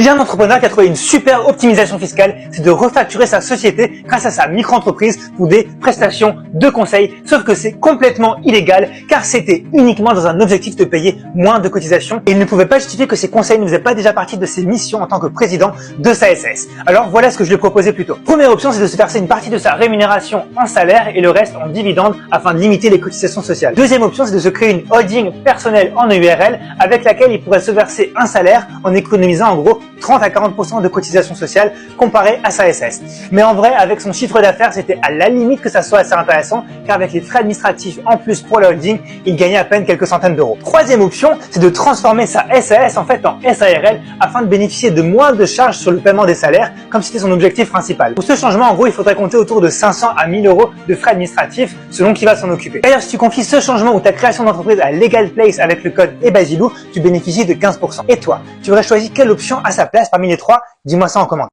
Il y a un entrepreneur qui a trouvé une super optimisation fiscale, c'est de refacturer sa société grâce à sa micro-entreprise pour des prestations de conseil, sauf que c'est complètement illégal car c'était uniquement dans un objectif de payer moins de cotisations et il ne pouvait pas justifier que ces conseils ne faisaient pas déjà partie de ses missions en tant que président de sa SS. Alors voilà ce que je lui ai proposé plus tôt. Première option, c'est de se verser une partie de sa rémunération en salaire et le reste en dividende afin de limiter les cotisations sociales. Deuxième option, c'est de se créer une holding personnelle en EURL avec laquelle il pourrait se verser un salaire en économisant en gros 30 à 40% de cotisations sociales comparé à sa SS. Mais en vrai, avec son chiffre d'affaires, c'était à la limite que ça soit assez intéressant car avec les frais administratifs en plus pour le holding, il gagnait à peine quelques centaines d'euros. Troisième option, c'est de transformer sa SAS en fait en SARL afin de bénéficier de moins de charges sur le paiement des salaires comme c'était son objectif principal. Pour ce changement, en gros, il faudrait compter autour de 500 à 1000 euros de frais administratifs selon qui va s'en occuper. D'ailleurs, si tu confies ce changement ou ta création d'entreprise à Legal Place avec le code EBAZILOU, tu bénéficies de 15%. Et toi, tu aurais choisi quelle option à sa place parmi les trois? Dis-moi ça en commentaire.